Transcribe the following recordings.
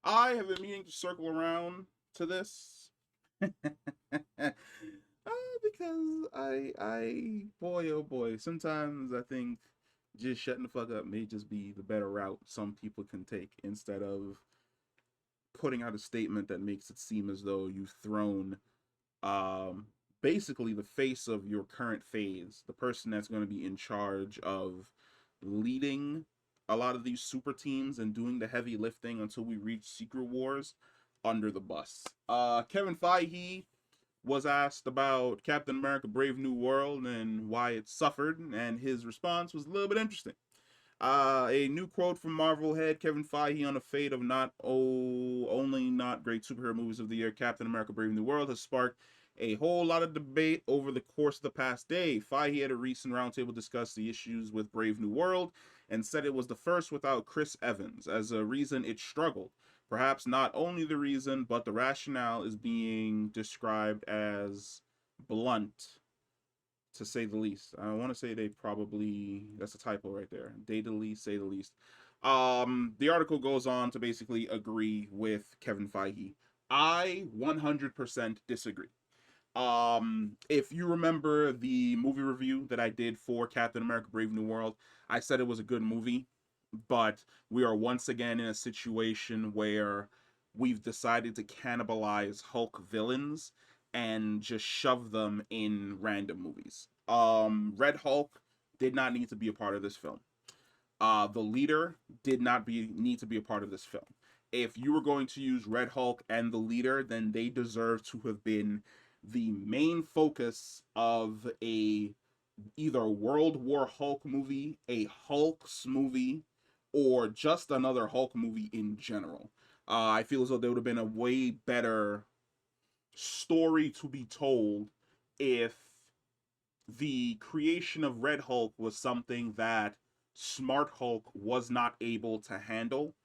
I have been meaning to circle around to this. Because boy, oh boy, sometimes I think just shutting the fuck up may just be the better route some people can take instead of putting out a statement that makes it seem as though you've thrown um, basically the face of your current phase, the person that's going to be in charge of leading a lot of these super teams and doing the heavy lifting until we reach Secret Wars under the bus. Kevin Feige was asked about Captain America Brave New World and why it suffered, and his response was a little bit interesting. A new quote from Marvel head Kevin Feige on the fate of only not great superhero movies of the year, Captain America: Brave New World, has sparked a whole lot of debate over the course of the past day. Feige at a recent roundtable discussed the issues with Brave New World and said it was the first without Chris Evans. As a reason it struggled. Perhaps not only the reason, but the rationale is being described as blunt, to say the least. I want to say they probably, that's a typo right there. They the least, say the least. The article goes on to basically agree with Kevin Feige. I 100% disagree. If you remember the movie review that I did for Captain America: Brave New World, I said it was a good movie, but we are once again in a situation where we've decided to cannibalize Hulk villains and just shove them in random movies. Red Hulk did not need to be a part of this film. The leader did not need to be a part of this film. If you were going to use Red Hulk and the leader, then they deserve to have been the main focus of a either World War Hulk movie, a Hulk's movie, or just another Hulk movie in general. I feel as though there would have been a way better story to be told if the creation of Red Hulk was something that Smart Hulk was not able to handle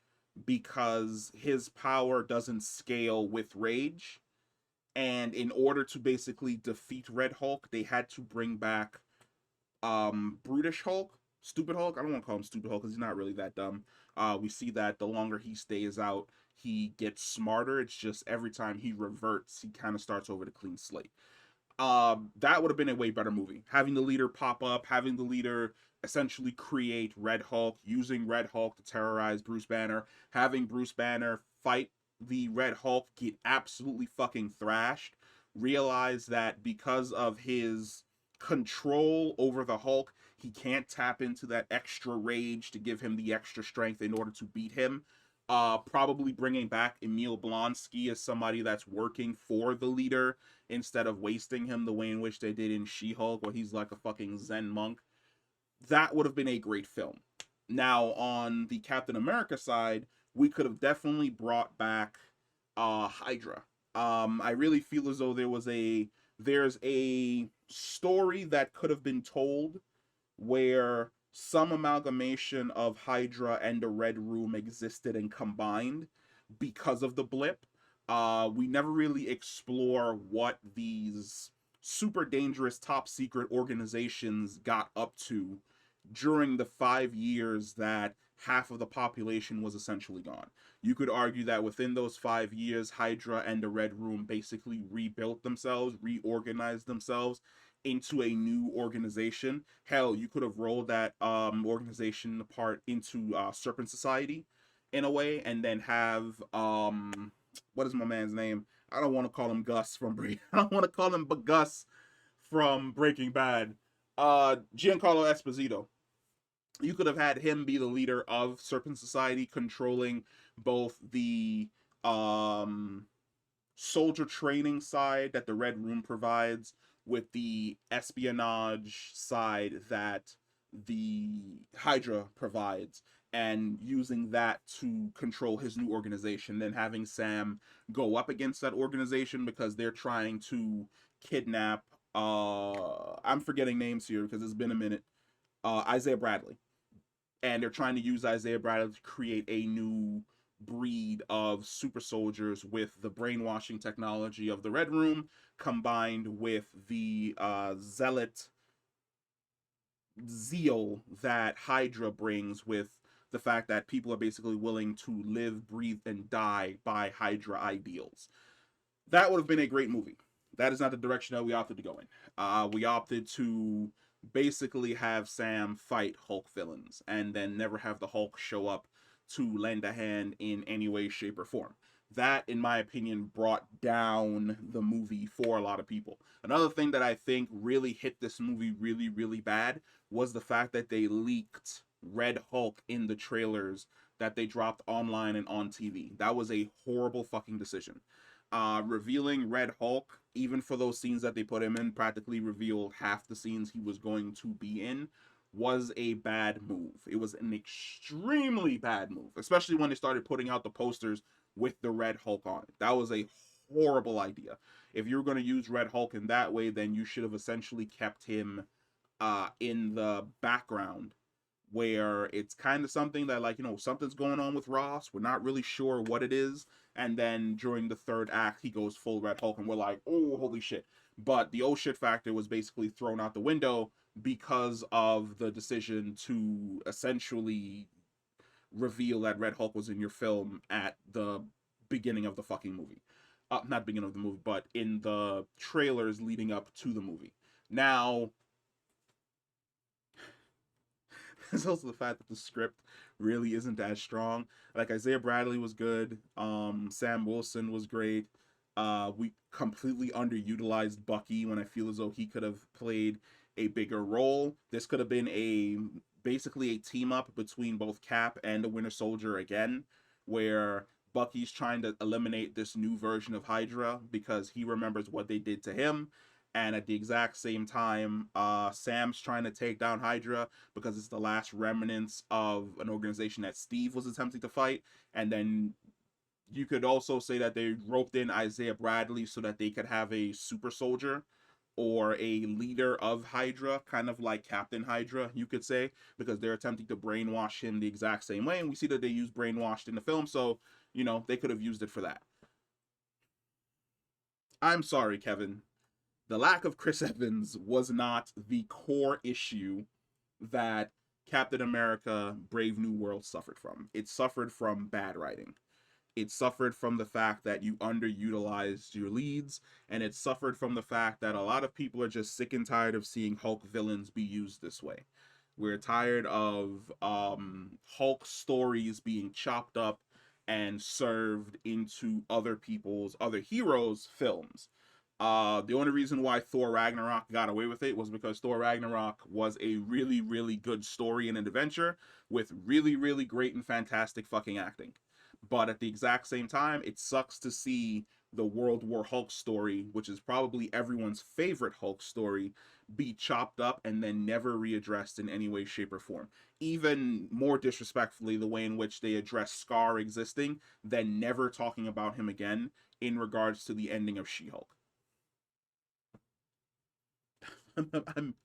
because his power doesn't scale with rage. And in order to basically defeat Red Hulk, they had to bring back Brutish Hulk, Stupid Hulk. I don't want to call him Stupid Hulk because he's not really that dumb. We see that the longer he stays out, he gets smarter. It's just every time he reverts, he kind of starts over to clean slate. That would have been a way better movie. Having the leader pop up, having the leader essentially create Red Hulk, using Red Hulk to terrorize Bruce Banner, having Bruce Banner fight the Red Hulk, get absolutely fucking thrashed, realize that because of his control over the Hulk, he can't tap into that extra rage to give him the extra strength in order to beat him. Probably bringing back Emil Blonsky as somebody that's working for the leader instead of wasting him the way in which they did in She-Hulk, where he's like a fucking Zen monk. That would have been a great film. Now, on the Captain America side, we could have definitely brought back Hydra. I really feel as though there's a story that could have been told where some amalgamation of Hydra and the Red Room existed and combined because of the blip. We never really explore what these super dangerous top secret organizations got up to during the 5 years that half of the population was essentially gone. You could argue that within those 5 years, Hydra and the Red Room basically rebuilt themselves, reorganized themselves into a new organization. Hell, you could have rolled that organization apart into Serpent Society in a way, and then have what is my man's name? I don't want to call him Gus from I don't want to call him Gus from Breaking Bad. Giancarlo Esposito. You could have had him be the leader of Serpent Society, controlling both the um soldier training side that the Red Room provides with the espionage side that the Hydra provides, and using that to control his new organization. Then having Sam go up against that organization because they're trying to kidnap. I'm forgetting names here because it's been a minute. Isaiah Bradley, and they're trying to use Isaiah Bradley to create a new breed of super soldiers with the brainwashing technology of the Red Room combined with the zealot zeal that Hydra brings with the fact that people are basically willing to live, breathe, and die by Hydra ideals. That would have been a great movie. That is not the direction that we opted to go in. We opted to basically have Sam fight Hulk villains and then never have the Hulk show up to lend a hand in any way, shape, or form. That, in my opinion, brought down the movie for a lot of people. Another thing that I think really hit this movie really, really bad was the fact that they leaked Red Hulk in the trailers that they dropped online and on TV. That was a horrible fucking decision. Revealing Red Hulk, even for those scenes that they put him in, practically revealed half the scenes he was going to be in, was a bad move. It was an extremely bad move, especially when they started putting out the posters with the Red Hulk on it. That was a horrible idea. If you were going to use Red Hulk in that way, then you should have essentially kept him in the background, where it's kind of something that, like, something's going on with Ross. We're not really sure what it is. And then during the third act, he goes full Red Hulk, and we're like, oh, holy shit. But the oh shit factor was basically thrown out the window because of the decision to essentially reveal that Red Hulk was in your film at the beginning of the fucking movie. Not beginning of the movie, but in the trailers leading up to the movie. Now, there's also the fact that the script really isn't as strong. Like, Isaiah Bradley was good. Sam Wilson was great. We completely underutilized Bucky when I feel as though he could have played a bigger role. This could have been basically a team up between both Cap and the Winter Soldier again, where Bucky's trying to eliminate this new version of Hydra because he remembers what they did to him. And at the exact same time, Sam's trying to take down Hydra because it's the last remnants of an organization that Steve was attempting to fight. And then you could also say that they roped in Isaiah Bradley so that they could have a super soldier or a leader of Hydra, kind of like Captain Hydra, you could say, because they're attempting to brainwash him the exact same way. And we see that they use brainwashed in the film, so, they could have used it for that. I'm sorry, Kevin. The lack of Chris Evans was not the core issue that Captain America Brave New World suffered from. It suffered from bad writing. It suffered from the fact that you underutilized your leads, and it suffered from the fact that a lot of people are just sick and tired of seeing Hulk villains be used this way. We're tired of Hulk stories being chopped up and served into other heroes' films. The only reason why Thor Ragnarok got away with it was because Thor Ragnarok was a really, really good story and an adventure with really, really great and fantastic fucking acting. But at the exact same time, it sucks to see the World War Hulk story, which is probably everyone's favorite Hulk story, be chopped up and then never readdressed in any way, shape, or form. Even more disrespectfully, the way in which they address Scar existing, then never talking about him again in regards to the ending of She-Hulk.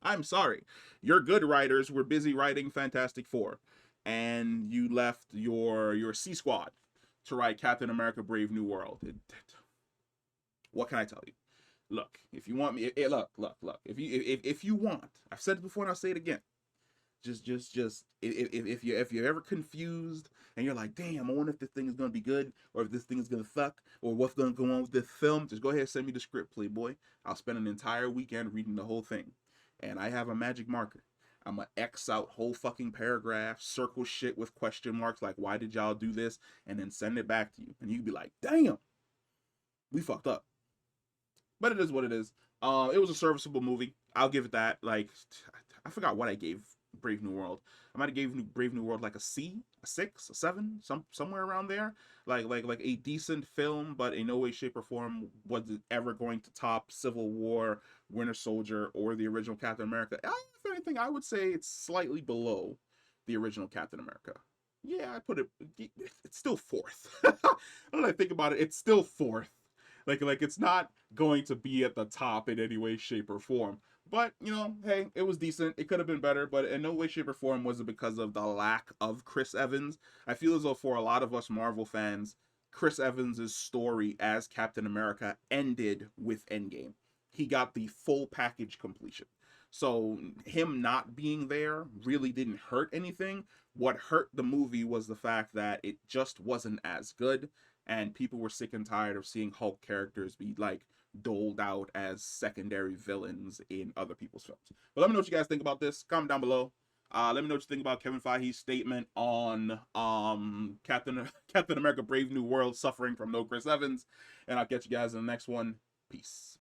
I'm sorry. Your good writers were busy writing Fantastic Four, and you left your C Squad to write Captain America: Brave New World. What can I tell you? Look, if you want me, look. If you want, I've said it before and I'll say it again. Just if you're ever confused and you're like, damn, I wonder if this thing is gonna be good or if this thing is gonna suck or what's gonna go on with this film, just go ahead and send me the script, Playboy. I'll spend an entire weekend reading the whole thing, and I have a magic marker. I'm gonna X out whole fucking paragraphs, circle shit with question marks like, why did y'all do this, and then send it back to you, and you'd be like, damn, we fucked up. But it is what it is. It was a serviceable movie. I'll give it that. Like, I forgot what I gave Brave New World. I might have gave Brave New World like a C, a 6, a 7, somewhere around there. Like a decent film, but in no way, shape, or form was it ever going to top Civil War, Winter Soldier, or the original Captain America. If anything, I would say it's slightly below the original Captain America. Yeah, I put it. It's still fourth. When I think about it, it's still fourth. Like it's not going to be at the top in any way, shape, or form. But, hey, it was decent. It could have been better, but in no way, shape, or form was it because of the lack of Chris Evans. I feel as though for a lot of us Marvel fans, Chris Evans' story as Captain America ended with Endgame. He got the full package completion. So him not being there really didn't hurt anything. What hurt the movie was the fact that it just wasn't as good, and people were sick and tired of seeing Hulk characters be like doled out as secondary villains in other people's films. But let me know what you guys think about this. Comment down below. Let me know what you think about Kevin Feige's statement on Captain America: Brave New World suffering from no Chris Evans, and I'll catch you guys in the next one. Peace.